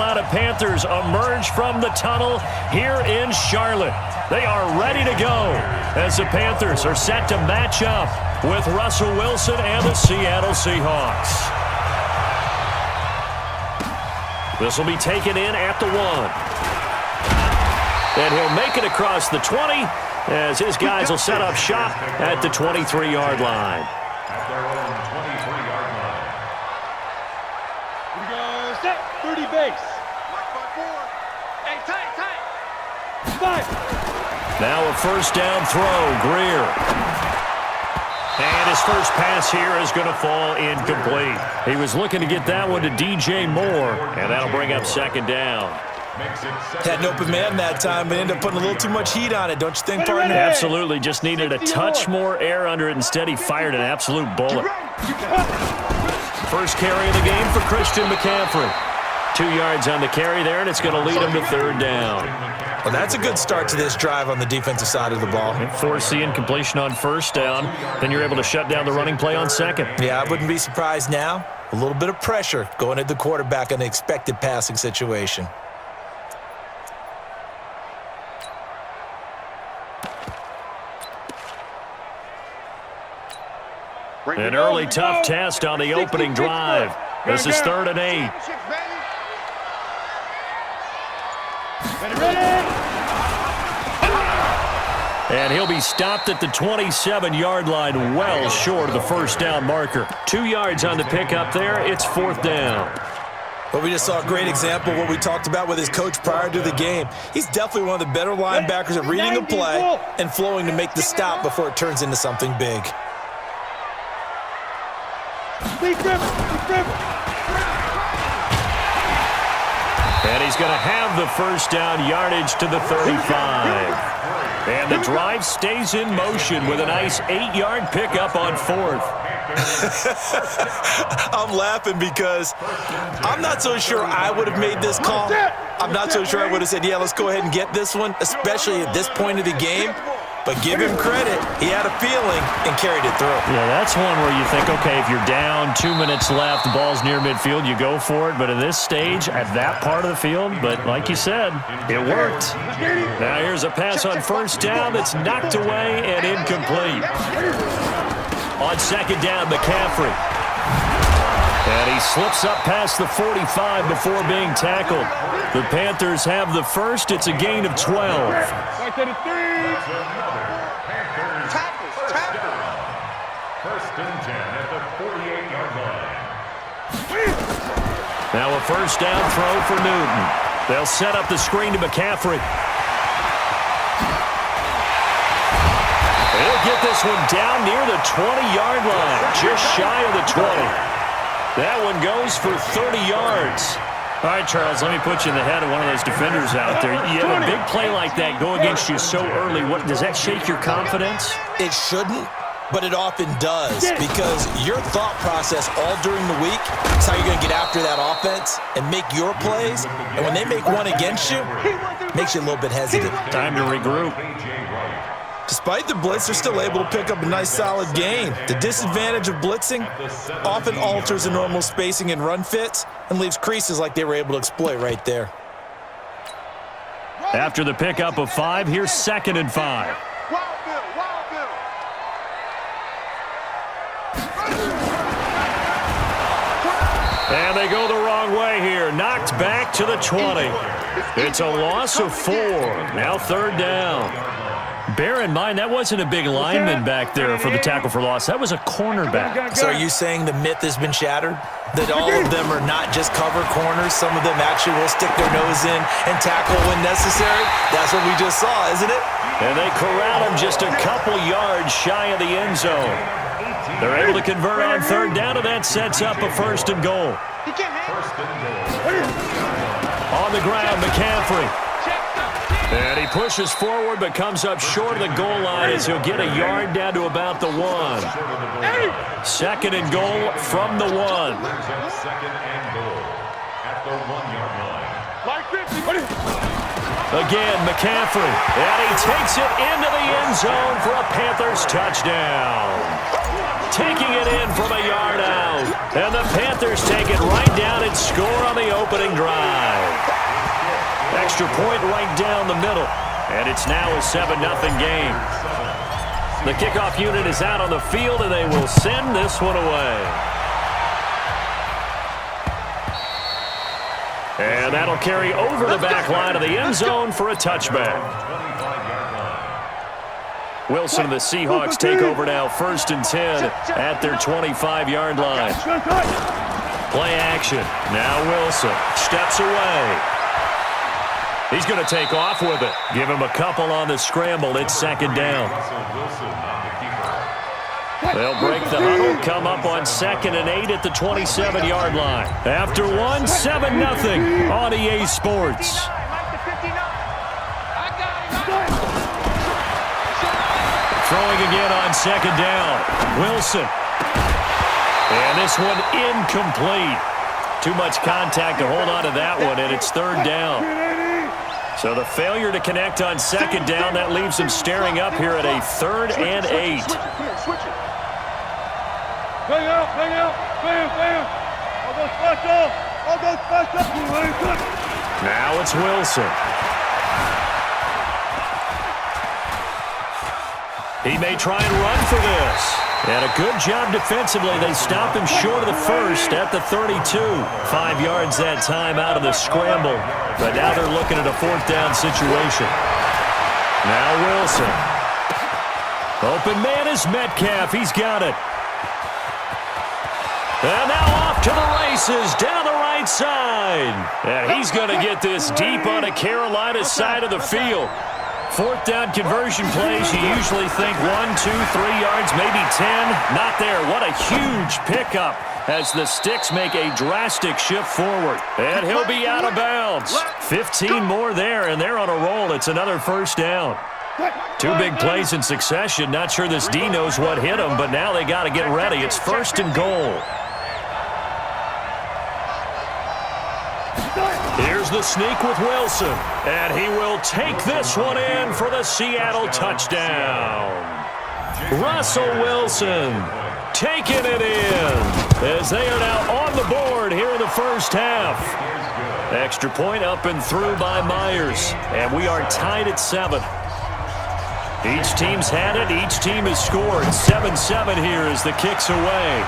Carolina Panthers emerge from the tunnel here in Charlotte. They are ready to go as the Panthers are set to match up with Russell Wilson and the Seattle Seahawks. This will be taken in at the 1. And he'll make it across the 20 as his guys will set up shop at the 23-yard line. At their own 23-yard line. Here we go. Set. 30 base. Hey, tight. 5. Now a first down throw, Greer. And his first pass here is going to fall incomplete. He was looking to get that one to DJ Moore, and that'll bring up second down. Had an open man that time, but ended up putting a little too much heat on it, don't you think, partner? Absolutely. Just needed a touch more air under it. Instead, he fired an absolute bullet. First carry of the game for Christian McCaffrey. 2 yards on the carry there, and it's going to lead him to third down. Well, that's a good start to this drive on the defensive side of the ball. Force the incompletion on first down. Then you're able to shut down the running play on second. Yeah, I wouldn't be surprised now. A little bit of pressure going at the quarterback in an expected passing situation. An early tough test on the opening drive. This is 3rd and 8. And he'll be stopped at the 27-yard line, well short of the first down marker. 2 yards on the pickup there. It's 4th down. Well, we just saw a great example of what we talked about with his coach prior to the game. He's definitely one of the better linebackers at reading a play and flowing to make the stop before it turns into something big. And he's going to have the first down yardage to the 35. And the drive stays in motion with a nice 8-yard pickup on 4th. I'm laughing because I'm not so sure I would have made this call. I'm not so sure I would have said, yeah, let's go ahead and get this one, especially at this point of the game. But give him credit. He had a feeling and carried it through. Yeah, that's one where you think, okay, if you're down, 2 minutes left, the ball's near midfield, you go for it. But at this stage, at that part of the field, but like you said, it worked. Now here's a pass on first down that's knocked away and incomplete. On second down, McCaffrey. And he slips up past the 45 before being tackled. The Panthers have the first. It's a gain of 12. First and 10 at the 48-yard line. Now a first down throw for Newton. They'll set up the screen to McCaffrey. He'll get this one down near the 20-yard line, just shy of the 20. That one goes for 30 yards. All right, Charles, let me put you in the head of one of those defenders out there. You have a big play like that go against you so early. What, does that shake your confidence? It shouldn't, but it often does, because your thought process all during the week is how you're going to get after that offense and make your plays. And when they make one against you, it makes you a little bit hesitant. Time to regroup. Despite the blitz, they're still able to pick up a nice solid gain. The disadvantage of blitzing often alters the normal spacing and run fits and leaves creases like they were able to exploit right there. After the pickup of 5, here's 2nd and 5. And they go the wrong way here. Knocked back to the 20. It's a loss of 4. Now 3rd down. Bear in mind, that wasn't a big lineman back there for the tackle for loss. That was a cornerback. So are you saying the myth has been shattered? That all of them are not just cover corners? Some of them actually will stick their nose in and tackle when necessary? That's what we just saw, isn't it? And they corral him just a couple yards shy of the end zone. They're able to convert on 3rd down, and that sets up a 1st and goal. On the ground, McCaffrey. And he pushes forward but comes up short of the goal line as he'll get a yard down to about the 1. 2nd and goal from the 1. Second and goal at the 1-yard line. Again, McCaffrey. And he takes it into the end zone for a Panthers touchdown. Taking it in from a yard out. And the Panthers take it right down and score on the opening drive. extra point right down the middle. And it's now a 7-0 game. The kickoff unit is out on the field, and they will send this one away. And that'll carry over the back line of the end zone for a touchback. Wilson and the Seahawks take over now, 1st and 10 at their 25-yard line. Play action. Now Wilson steps away. He's going to take off with it. Give him a couple on the scramble. It's 2nd down. They'll break the huddle, come up on 2nd and 8 at the 27-yard line. After one, 7-0 on EA Sports. Throwing again on 2nd down. Wilson. And this one incomplete. Too much contact to hold on to that one, and it's 3rd down. So the failure to connect on 2nd down, that leaves them staring up here at a 3rd and 8. Bang out, bang out, bam, bam. All those special, all those special. Now it's Wilson. He may try and run for this. And a good job defensively. They stop him short of the first at the 32. 5 yards that time out of the scramble. But now they're looking at a 4th down situation. Now Wilson. Open man is Metcalf. He's got it. And now off to the races down the right side. And he's going to get this deep on a Carolina side of the field. 4th down conversion plays, you usually think 1, 2, 3 yards, maybe 10. Not there. What a huge pickup as the Sticks make a drastic shift forward. And he'll be out of bounds. 15 more there, and they're on a roll. It's another 1st down. 2 big plays in succession. Not sure this D knows what hit him, but now they got to get ready. It's 1st and goal. Here's the sneak with Wilson, and he will take this one in for the Seattle touchdown. Russell Wilson taking it in as they are now on the board here in the 1st half. Extra point up and through by Myers, and we are tied at 7. Each team's had it. Each team has scored. 7-7 here as the kick's away.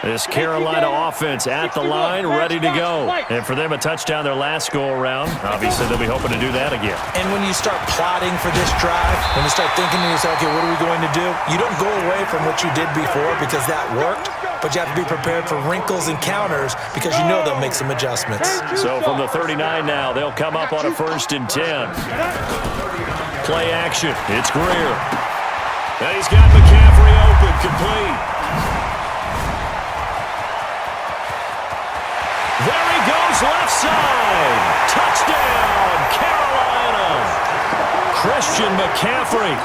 This Carolina offense at the line, ready to go. And for them, a touchdown their last go-around. Obviously, they'll be hoping to do that again. And when you start plotting for this drive, when you start thinking to yourself, okay, what are we going to do? You don't go away from what you did before because that worked, but you have to be prepared for wrinkles and counters because you know they'll make some adjustments. So from the 39 now, they'll come up on a 1st and 10. Play action. It's Greer. And he's got McCaffrey open, complete. There he goes, left side. Touchdown, Carolina. Christian McCaffrey.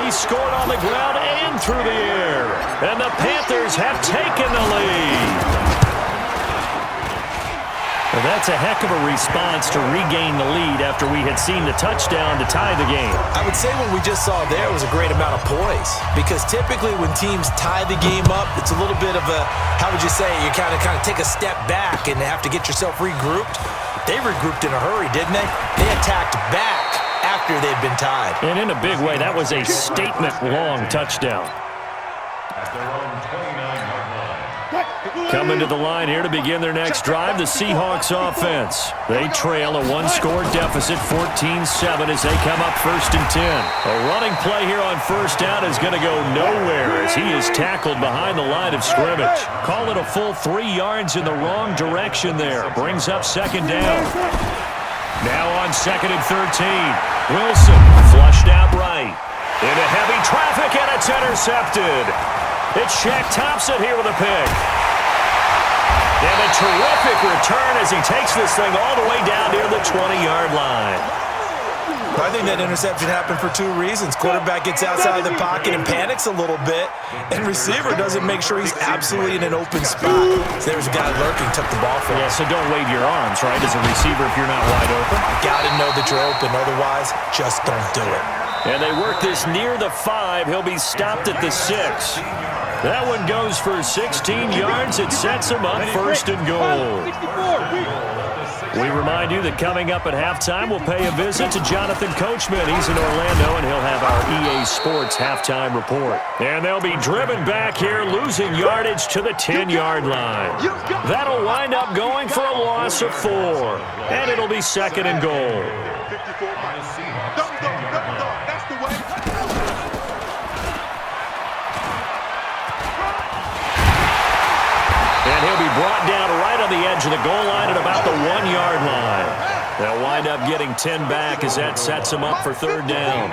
He scored on the ground and through the air. And the Panthers have taken the lead. Well, that's a heck of a response to regain the lead after we had seen the touchdown to tie the game. I would say what we just saw there was a great amount of poise because typically when teams tie the game up, it's a little bit of a, how would you say, you kind of take a step back and have to get yourself regrouped. They regrouped in a hurry, didn't they? They attacked back after they'd been tied. And in a big way, that was a statement-long touchdown. At their own 29-yard line. Coming to the line here to begin their next drive, the Seahawks offense. They trail a 1-score deficit, 14-7 as they come up 1st and 10. A running play here on 1st down is going to go nowhere as he is tackled behind the line of scrimmage. Call it a full 3 yards in the wrong direction there. Brings up 2nd down. Now on 2nd and 13. Wilson flushed out right. Into heavy traffic, and it's intercepted. It's Shaq Thompson here with a pick. And a terrific return as he takes this thing all the way down near the 20-yard line. I think that interception happened for 2 reasons. Quarterback gets outside of the pocket and panics a little bit, and receiver doesn't make sure he's absolutely in an open spot. So there's a guy lurking, took the ball from him. Yeah, so don't wave your arms, right, as a receiver if you're not wide open. Got to know that you're open, otherwise just don't do it. And they work this near the 5. He'll be stopped at the 6. That one goes for 16 yards. It sets him up first and goal. We remind you that coming up at halftime, we'll pay a visit to Jonathan Coachman. He's in Orlando, and he'll have our EA Sports halftime report. And they'll be driven back here, losing yardage to the 10-yard line. That'll wind up going for a loss of 4. And it'll be second and goal. That's the way. And he'll be brought down right on the edge of the goal line at about the 1-yard line. They'll wind up getting 10 back as that sets him up for third down.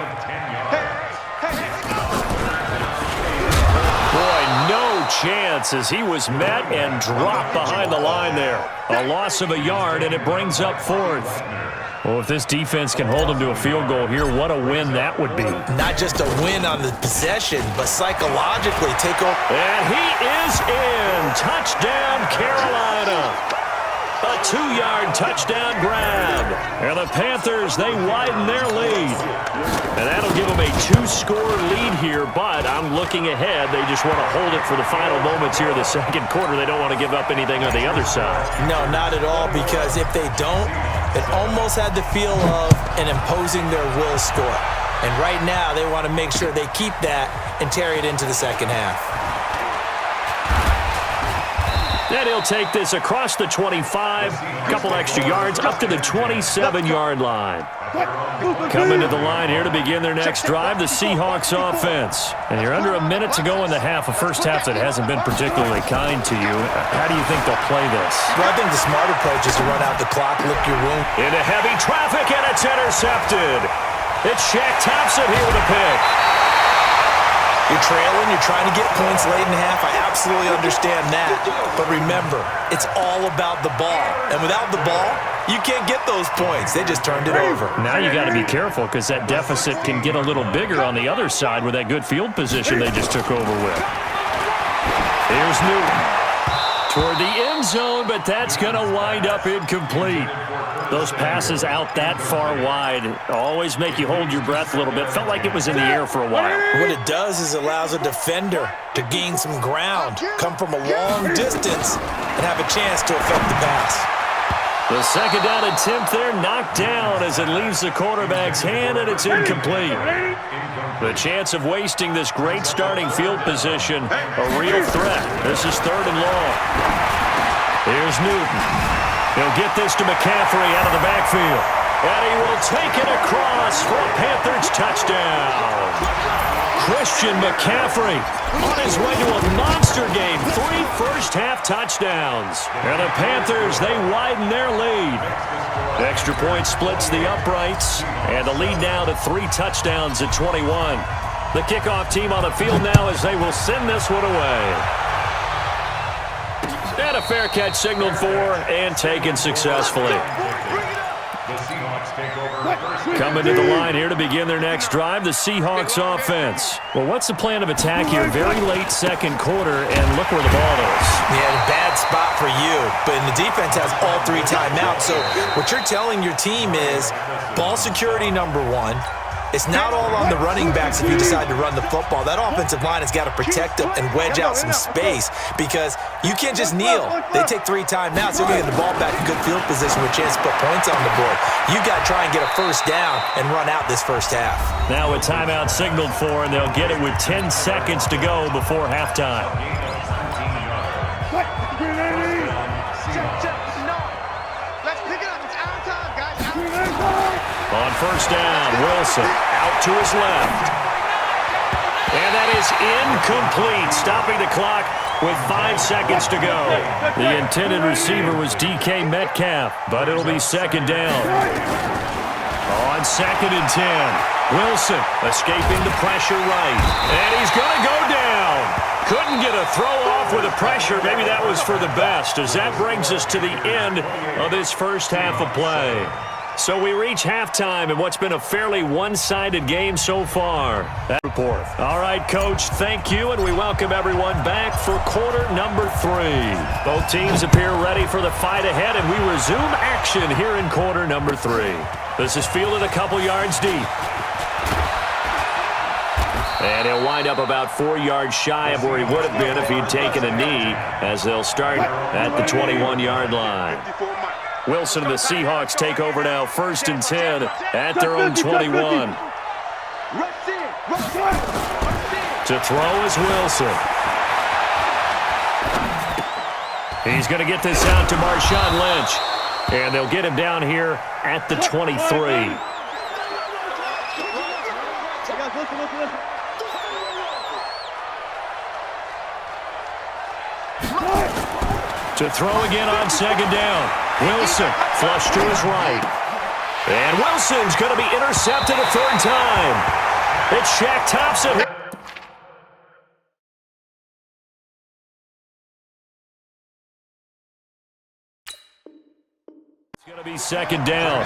Boy, no chance as he was met and dropped behind the line there. A loss of a yard, and it brings up fourth. Well, if this defense can hold him to a field goal here, what a win that would be. Not just a win on the possession, but psychologically take over. And he is in. Touchdown, Carolina. A 2-yard touchdown grab. And the Panthers, they widen their lead. And that'll give them a 2-score lead here, but I'm looking ahead. They just want to hold it for the final moments here of the second quarter. They don't want to give up anything on the other side. No, not at all, because if they don't, it almost had the feel of an imposing their will score. And right now, they want to make sure they keep that and carry it into the second half. And he'll take this across the 25, a couple extra yards, up to the 27-yard line. Coming to the line here to begin their next drive, the Seahawks offense. And you're under a minute to go in the half, a first half that hasn't been particularly kind to you. How do you think they'll play this? Well, I think the smart approach is to run out the clock, lick your wound. Into heavy traffic, and it's intercepted. It's Shaq Thompson here with a pick. You're trailing, you're trying to get points late in half. I absolutely understand that. But remember, it's all about the ball. And without the ball, you can't get those points. They just turned it over. Now you got to be careful because that deficit can get a little bigger on the other side with that good field position they just took over with. Here's Newton toward the end zone, but that's going to wind up incomplete. Those passes out that far wide always make you hold your breath a little bit. Felt like it was in the air for a while. What it does is allows a defender to gain some ground, come from a long distance, and have a chance to affect the pass. The second down attempt there knocked down as it leaves the quarterback's hand, and it's incomplete. The chance of wasting this great starting field position, a real threat. This is third and long. Here's Newton. He'll get this to McCaffrey out of the backfield. And he will take it across for a Panthers touchdown. Christian McCaffrey on his way to a monster game. 3 first-half touchdowns. And the Panthers, they widen their lead. Extra point splits the uprights. And the lead now to 3 touchdowns at 21. The kickoff team on the field now as they will send this one away. And a fair catch signaled for and taken successfully. Coming to the line here to begin their next drive, the Seahawks offense. Well, what's the plan of attack here? Very late second quarter, and look where the ball is. Yeah, bad spot for you, but the defense has all 3 timeouts. So what you're telling your team is ball security number 1. It's not all on the running backs if you decide to run the football. That offensive line has got to protect them and wedge out some space because you can't just kneel. They take 3 timeouts. They're going to get the ball back in good field position with a chance to put points on the board. You got to try and get a first down and run out this first half. Now a timeout signaled for, and they'll get it with 10 seconds to go before halftime. Let's pick it up. It's our time, guys. On first down, Wilson out to his left. And that is incomplete, stopping the clock with 5 seconds to go. The intended receiver was DK Metcalf, but it'll be second down. On second and 10, Wilson escaping the pressure right. And he's going to go down. Couldn't get a throw off with the pressure. Maybe that was for the best, as that brings us to the end of this first half of play. So we reach halftime in what's been a fairly one-sided game so far. That report. All right, Coach, thank you, and we welcome everyone back for quarter number 3. Both teams appear ready for the fight ahead, and we resume action here in quarter number 3. This is fielded a couple yards deep. And he'll wind up about 4 yards shy of where he would have been if he'd taken a knee, as they'll start at the 21-yard line. Wilson and the Seahawks take over now, 1st and 10 at their own 21. To throw is Wilson. He's going to get this out to Marshawn Lynch. And they'll get him down here at the 23. To throw again on 2nd down. Wilson flush to his right. And Wilson's going to be intercepted a 3rd time. It's Shaq Thompson. It's going to be 2nd down.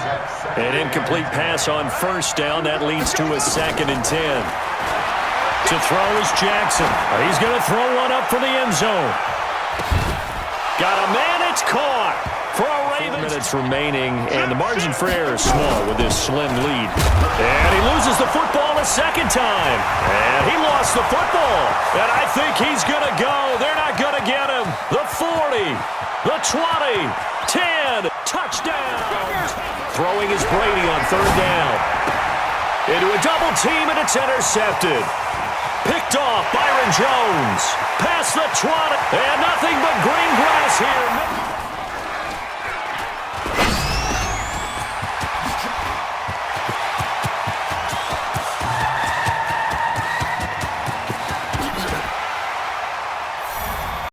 An incomplete pass on 1st down. That leads to a 2nd and 10. To throw is Jackson. He's going to throw one up for the end zone. Got a man, it's caught for a Ravens. 4 minutes remaining, and the margin for error is small with this slim lead. And he loses the football a 2nd time. And he lost the football. And I think he's going to go. They're not going to get him. The 40, the 20, 10, touchdown. Throwing is Brady on 3rd down. Into a double team, and it's intercepted. Picked off Byron Jones. Past the 20. And nothing but green grass here.